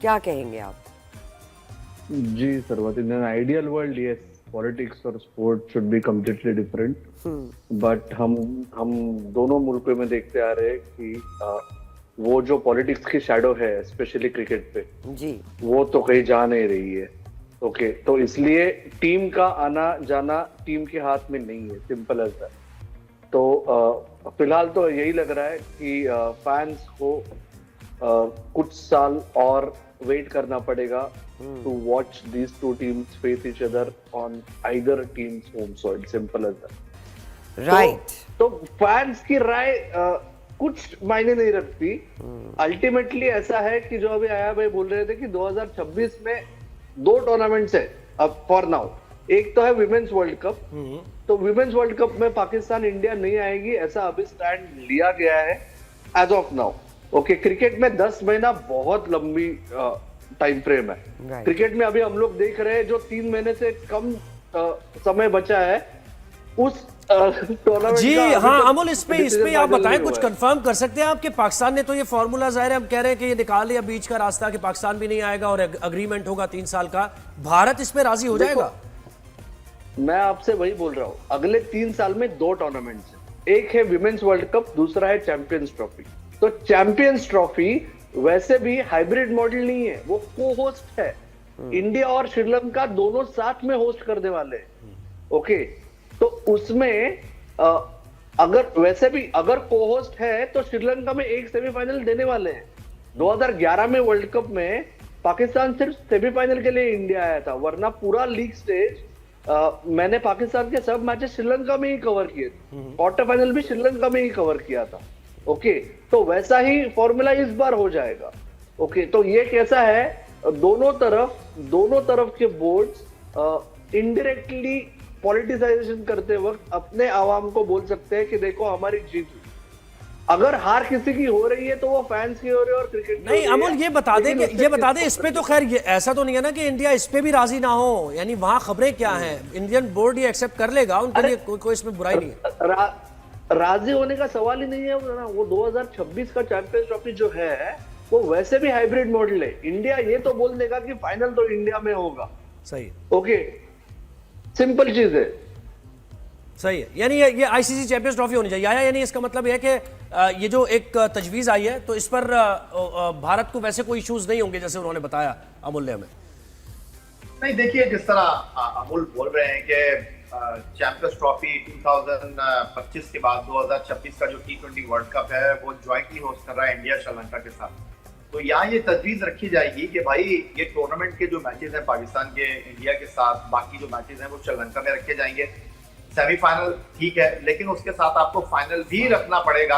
क्या कहेंगे आप? जी Sarwat, in an ideal world yes, politics और sport should be completely different. But हम दोनों मुल्कों में देखते आ रहे हैं कि वो जो पॉलिटिक्स की शैडो है स्पेशली क्रिकेट पे, जी। वो तो कहीं जा नहीं रही है। ओके, तो इसलिए टीम का आना जाना टीम के हाथ में नहीं है, सिंपल एज दैट। तो फिलहाल तो यही लग रहा है कि फैंस को कुछ साल और वेट करना पड़ेगा to watch these two teams face each other on either teams home soil, simple as that. Right. तो फैंस की राय कुछ मायने नहीं रखती। अल्टीमेटली ऐसा है कि जो अभी आया भाई बोल रहे थे कि 2026 में दो टूर्नामेंट्स है अब फॉर नाउ। एक तो है विमेन्स वर्ल्ड कप, तो विमेन्स वर्ल्ड कप में पाकिस्तान इंडिया नहीं आएगी, ऐसा अभी स्टैंड लिया गया है as of now. Okay, cricket में 10 महीना बहुत लंबी टाइम फ्रेम है। क्रिकेट में अभी हम लोग देख रहे हैं जो 3 महीने से कम समय बचा है उस जी हाँ अमोल, इस पे आप बताएं, कुछ कंफर्म कर सकते हैं आप कि पाकिस्तान ने तो ये फॉर्मूला जाहिर है हम कह रहे हैं कि ये निकाल लिया बीच का रास्ता कि पाकिस्तान भी नहीं आएगा और अग्रीमेंट होगा 3 साल का, भारत इस पे राजी हो जाएगा? मैं आपसे वही बोल रहा हूँ, अगले 3 साल में 2 टूर्नामेंट्स हैं। एक है विमेन्स वर्ल्ड कप, दूसरा है चैंपियंस ट्रॉफी। तो चैंपियंस ट्रॉफी वैसे भी हाइब्रिड मॉडल नहीं है, वो को होस्ट है। इंडिया और श्रीलंका दोनों साथ में होस्ट करने वाले हैं। ओके, तो उसमें अगर वैसे भी अगर को होस्ट है तो श्रीलंका में एक सेमीफाइनल देने वाले हैं। 2011 में वर्ल्ड कप में पाकिस्तान सिर्फ सेमीफाइनल के लिए इंडिया आया था, वरना पूरा लीग स्टेज मैंने पाकिस्तान के सब मैचेस श्रीलंका में ही कवर किए थे। क्वार्टर फाइनल भी श्रीलंका में ही कवर किया था। ओके, तो वैसा ही फॉर्मूला इस बार हो जाएगा। ओके, तो ये कैसा है, दोनों तरफ के बोर्ड्स इनडायरेक्टली पॉलिटिसाइजेशन करते वक्त अपने आवाम को बोल सकते हैं कि देखो हमारी जीत हुई। अगर हार किसी की हो रही है तो वो फैंस की हो रही है और क्रिकेट नहीं अमोल, ये बता दे इस पे तो खैर ये ऐसा तो नहीं है ना कि इंडिया इस पे भी राजी ना हो, यानी वहां खबरें क्या हैं? इंडियन बोर्ड ये एक्सेप्ट कर लेगा, उनके लिए कोई इसमें बुराई नहीं है। राजी होने का सवाल ही नहीं है ना। वो 2026 का चैंपियंस ट्रॉफी जो है वो वैसे भी हाइब्रिड मॉडल है। इंडिया ये तो बोल देगा कि फाइनल तो इंडिया में होगा। सही, ओके, सिंपल चीज है। सही है, यानी ये आईसीसी चैंपियंस ट्रॉफी होनी चाहिए आया, यानी इसका मतलब यह है कि ये जो एक तजवीज आई है तो इस पर भारत को वैसे कोई इश्यूज नहीं होंगे जैसे उन्होंने बताया अमूल्य में। नहीं, देखिए जिस तरह अमूल बोल रहे हैं कि चैंपियंस ट्रॉफी 2025 के बाद 2026 का जो T20 वर्ल्ड कप है वो ज्वाइंटली होस्ट कर रहा है इंडिया श्रीलंका के साथ। तो यहाँ ये तजवीज रखी जाएगी कि भाई ये टूर्नामेंट के जो मैचेस हैं पाकिस्तान के इंडिया के साथ, बाकी जो मैचेस हैं वो श्रीलंका में रखे जाएंगे। सेमीफाइनल ठीक है, लेकिन उसके साथ आपको फाइनल भी रखना पड़ेगा।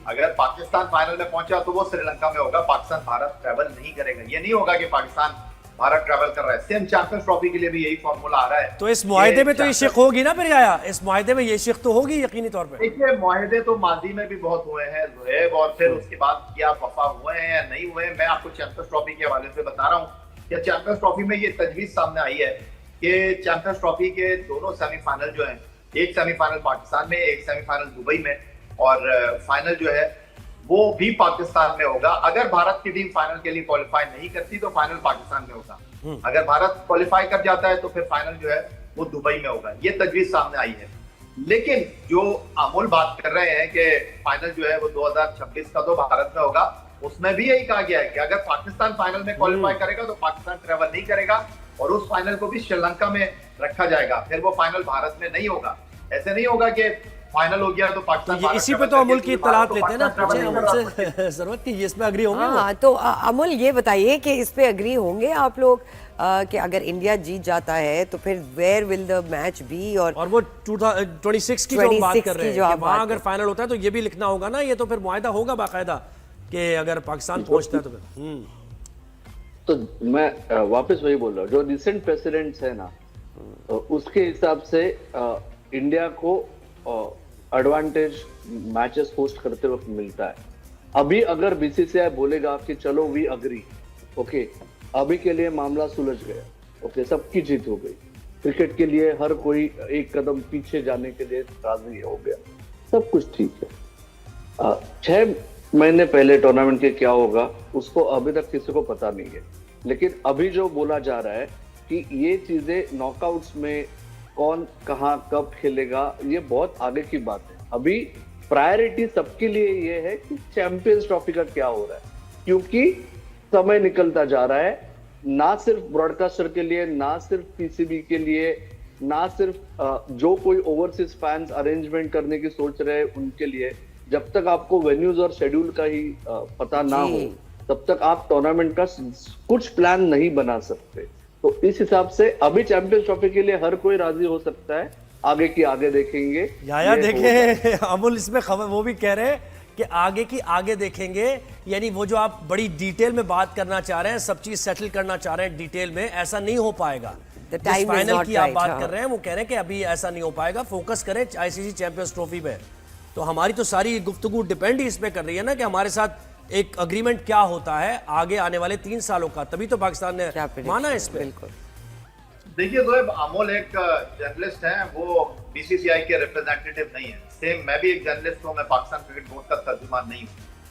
अगर पाकिस्तान फाइनल में पहुंचा तो वो श्रीलंका में होगा, पाकिस्तान भारत ट्रैवल नहीं करेगा। ये नहीं होगा कि पाकिस्तान भारत ट्रैवल कर रहा है। सेम चैंपियंस ट्रॉफी के लिए भी यही फॉर्मूला आ रहा है। तो इस मुआहदे में तो ये शिक होगी ना फिर आया, इस मुआहदे में ये शिक तो होगी यकीनी तौर पे। देखिए मुआहदे तो माजी में भी बहुत हुए हैं ज़ुहैब, और फिर उसके बाद क्या वफा हुए हैं या नहीं हुए। मैं आपको चैंपियंस ट्रॉफी के हवाले से बता रहा हूँ कि चैंपियंस ट्रॉफी में ये तजवीज सामने आई है कि चैंपियंस ट्रॉफी के दोनों सेमीफाइनल जो है, एक सेमीफाइनल पाकिस्तान में, एक सेमीफाइनल दुबई में, और फाइनल जो है वो भी पाकिस्तान में होगा। अगर भारत की टीम फाइनल के लिए क्वालिफाई नहीं करती तो फाइनल पाकिस्तान में होगा। अगर भारत क्वालिफाई कर जाता है तो फिर फाइनल जो है वो दुबई में होगा। ये तजवीज सामने आई है। लेकिन जो अमूल बात कर रहे हैं कि फाइनल जो है वो 2026 का तो भारत में होगा, उसमें भी यही कहा गया है कि अगर पाकिस्तान फाइनल में क्वालिफाई करेगा तो पाकिस्तान ट्रेवल नहीं करेगा और उस फाइनल को भी श्रीलंका में रखा जाएगा, फिर वो फाइनल भारत में नहीं होगा। ऐसे नहीं होगा कि फाइनल हो गया तो पाकिस्तान। इसी पे तो अमूल की इत्तलात लेते हैं ना, पूछे अमूल से जरूरत की इस पे एग्री होंगे। हाँ, तो अमूल ये बताइए कि इस पे एग्री होंगे आप लोग कि अगर इंडिया जीत जाता है तो फिर where will the match be? और वो 2026 की जो बात कर रहे हैं, वहां अगर फाइनल होता है तो ये भी लिखना होगा ना, ये तो फिर मुआहदा होगा बाकायदा कि अगर पाकिस्तान पहुंचता है तो फिर। तो मैं वापस वही बोल रहा हूँ, जो रिसेंट प्रेसिडेंट्स है ना उसके हिसाब से इंडिया को एडवांटेज मैचेस होस्ट करते वक्त मिलता है। अभी अगर बीसीसीआई बोलेगा कि चलो वी अग्री, ओके, अभी के लिए मामला सुलझ गया, ओके, सबकी जीत हो गई। क्रिकेट के लिए हर कोई एक कदम पीछे जाने के लिए राजी हो गया, सब कुछ ठीक है। 6 महीने पहले टूर्नामेंट के क्या होगा उसको अभी तक किसी को पता नहीं है। लेकिन अभी जो बोला जा रहा है कि ये चीजें नॉकआउट्स में कौन कहाँ कब खेलेगा, ये बहुत आगे की बात है। अभी प्रायोरिटी सबके लिए ये है कि चैंपियंस ट्रॉफी का क्या हो रहा है, क्योंकि समय निकलता जा रहा है, ना सिर्फ ब्रॉडकास्टर के लिए, ना सिर्फ पीसीबी के लिए, ना सिर्फ जो कोई ओवरसीज फैंस अरेंजमेंट करने की सोच रहे हैं उनके लिए। जब तक आपको वेन्यूज और शेड्यूल का ही पता ना हो, तब तक आप टूर्नामेंट का कुछ प्लान नहीं बना सकते। तो इस हिसाब से अभी चैंपियंस ट्रॉफी के लिए हर कोई राजी हो सकता है, आगे की आगे देखेंगे। याया देखे अमूल इसमें खबर वो भी कह रहे हैं कि आगे की आगे देखेंगे, यानी वो जो आप बड़ी डिटेल में बात करना चाह रहे हैं, सब चीज सेटल करना चाह रहे हैं डिटेल में, ऐसा नहीं हो पाएगा। फाइनल की आप बात कर रहे हैं, वो कह रहे हैं कि अभी ऐसा नहीं हो पाएगा, फोकस करें आईसीसी चैंपियंस ट्रॉफी पे। तो हमारी तो सारी गुफ्तगू डिपेंड ही इस पे कर रही है ना कि हमारे साथ एक अग्रीमेंट क्या होता है आगे आने वाले 3 सालों का, तभी तो पाकिस्तान ने माना इस पे। बिल्कुल। देखिए जोएब, अमोल एक जर्नलिस्ट हैं, वो बीसीसीआई के रिप्रेजेंटेटिव नहीं है। सेम मैं भी एक जर्नलिस्ट हूँ, मैं पाकिस्तान क्रिकेट बोर्ड का तर्जुमान नहीं हूँ।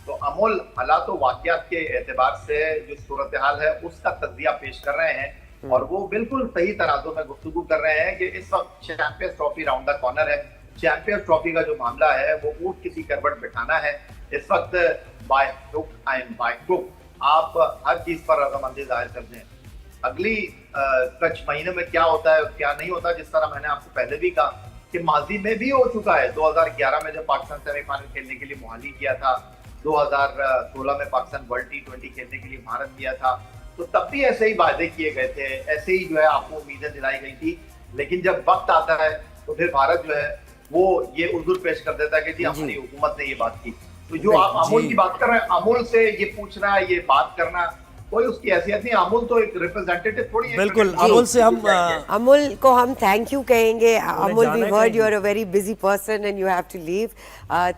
तो अमोल हालात व वाक़ियात के एतबार से जो सूरत हाल है उसका तज्जिया पेश कर रहे हैं, और वो बिल्कुल सही तराजू में गुफ्तगू कर रहे हैं कि इस वक्त champions trophy round the corner है। चैंपियंस ट्रॉफी का जो मामला है वो ऊंट किसी करवट बिठाना है। इस वक्त by hook and by crook आप हर चीज पर रजामंदी जाहिर कर दें। अगली कुछ महीने में क्या होता है क्या नहीं होता, जिस तरह मैंने आपको पहले भी कहा कि माजी में भी हो चुका है। 2011 में जब पाकिस्तान सेमीफाइनल खेलने के लिए मुहाली किया था, 2016 में पाकिस्तान वर्ल्ड T20 खेलने के लिए भारत किया था, तो तब भी ऐसे ही वादे किए गए थे, ऐसे ही जो है आपको उम्मीदें दिलाई गई थी। लेकिन जब वक्त आता है तो फिर भारत जो है वो ये उज़ुर पेश कर देता है कि जी हमारी हुकूमत ने ये बात की। तो जो आप अमूल की बात कर रहे हैं, अमूल से ये पूछना, ये बात करना, कोई उसकी हैसियत नहीं। अमूल तो एक रिप्रेजेंटेटिव थोड़ी है। बिल्कुल, अमूल से हम अमूल को हम थैंक यू कहेंगे। Amul, we heard you are a very busy person and you have to leave.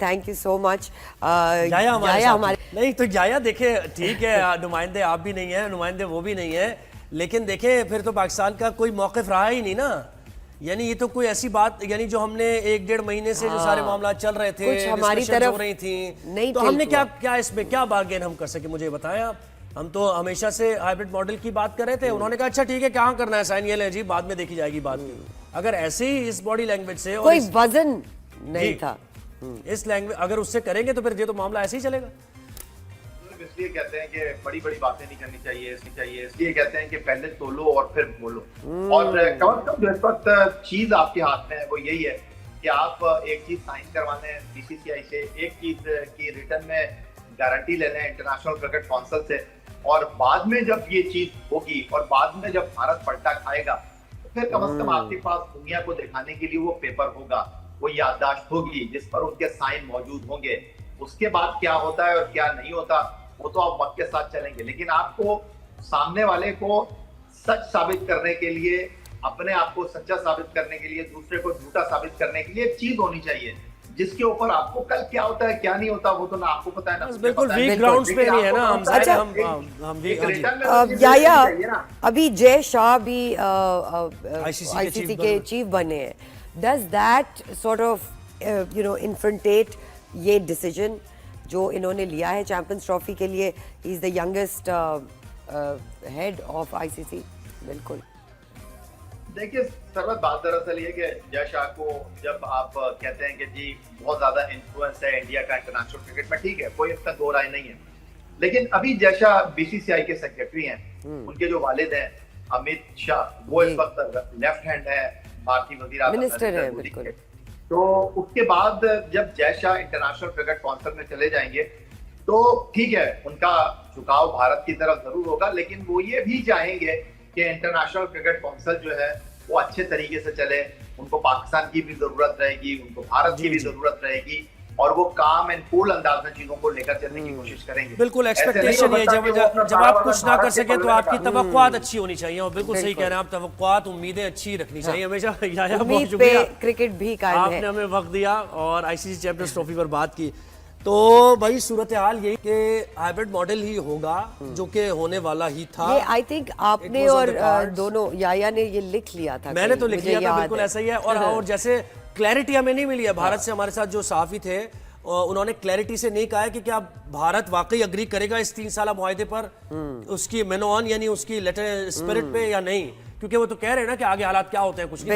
Thank you so much. जाया हमारे नहीं तो जाया देखे, ठीक है, नुमाइंदे आप भी नहीं है, नुमाइंदे वो भी नहीं है, लेकिन देखे फिर तो पाकिस्तान का कोई मौक़िफ़ रहा ही नहीं ना। यानी ये तो कोई ऐसी बात, यानी जो हमने 1-1.5 महीने से जो सारे मामला चल रहे थे, कुछ हमारी तरफ हो रही थी, नहीं, तो हमने क्या इसमें क्या बार्गेन हम कर सके, मुझे बताएं आप। हम तो हमेशा से हाइब्रिड मॉडल की बात कर रहे थे, उन्होंने कहा अच्छा ठीक है, क्या करना है साइन, ये ले जी, बाद में देखी जाएगी बात। अगर ऐसे ही इस बॉडी लैंग्वेज से कोई वजन नहीं था, इस लैंग्वेज अगर उससे करेंगे तो फिर ये तो मामला ऐसे ही चलेगा। इसलिए कहते हैं कि बड़ी बड़ी बातें नहीं करनी चाहिए, इसलिए कहते हैं कि पहले तोलो और फिर बोलो। और कम से कम जो इस वक्त चीज आपके हाथ में है वो यही है कि आप एक चीज साइन करवाने बीसीसीआई से, एक चीज की रिटर्न में गारंटी ले लें इंटरनेशनल क्रिकेट काउंसिल से, और बाद में जब ये चीज होगी और बाद में जब भारत पलटा खाएगा तो फिर कम से कम आपके पास दुनिया को दिखाने के लिए वो पेपर होगा, वो याददाश्त होगी जिस पर उनके साइन मौजूद होंगे। उसके बाद क्या होता है और क्या नहीं होता वो तो आप वक्त के साथ चलेंगे, लेकिन आपको सामने वाले को सच साबित करने के लिए, अपने आप को सच्चा साबित करने के लिए, दूसरे को झूठा साबित करने के लिए एक चीज होनी चाहिए जिसके ऊपर आपको कल क्या होता है क्या नहीं होता वो तो ना आपको पता है ना बिल्कुल वीक ग्राउंड्स पे नहीं है ना हम। अच्छा, हम याया अभी जय शाह भी आईसीसी के चीफ बने हैं, डज दैट सॉर्ट ऑफ इन्फ्रंटेट ये डिसीजन जो इन्होंने लिया है चैंपियंस ट्रॉफी के लिए? He is the youngest head of ICC. बिल्कुल, देखिए सरवत बात दरअसल ये कि जय शाह को जब आप कहते हैं कि जी बहुत ज्यादा इन्फ्लुएंस है इंडिया का इंटरनेशनल क्रिकेट में, ठीक है, कोई इसका दो राय नहीं है, लेकिन अभी जय शाह बीसीसीआई के सेक्रेटरी हैं, उनके जो वालिद हैं अमित शाह, वो इस वक्त लेफ्ट हैंड है भारतीय वजीर आज़म मिनिस्टर है। बिल्कुल। तो उसके बाद जब Jay Shah international cricket council में चले जाएंगे तो ठीक है, उनका झुकाव भारत की तरफ जरूर होगा, लेकिन वो ये भी चाहेंगे कि इंटरनेशनल क्रिकेट काउंसिल जो है वो अच्छे तरीके से चले। उनको पाकिस्तान की भी जरूरत रहेगी, उनको भारत की भी जरूरत रहेगी, और वो काम एंड कूल अंदाज में चीजों को लेकर चलने की कोशिश करेंगे। बिल्कुल, एक्सपेक्टेशन है जब आप कुछ ना कर सके तो आपकी तवक्कुआत अच्छी होनी चाहिए, और बिल्कुल सही कह रहे हैं आप, तवक्कुआत उम्मीदें अच्छी रखनी चाहिए हमेशा। उम्मीद पे क्रिकेट भी कायम है। आपने हमें वक्त दिया और आईसीसी चैंपियंस ट्रॉफी पर बात की। तो भाई सूरत हाल यही कि हाइब्रिड मॉडल ही होगा जो कि होने वाला ही था। ये आई थिंक आपने और दोनों याया ने ये लिख लिया था, मैंने तो लिख लिया था, बिल्कुल ऐसा ही है। और जैसे क्लैरिटी हमें नहीं मिली है भारत से, हमारे साथ जो सहाफी थे उन्होंने क्लैरिटी से नहीं कहा है कि क्या भारत वाकई अग्री करेगा इस 3 साल मुआहदे पर, उसकी मेनोन यानी उसकी लेटर स्पिरिट पे या नहीं, क्योंकि वो तो कह रहे हैं ना कि आगे हालात क्या होते हैं कुछ नहीं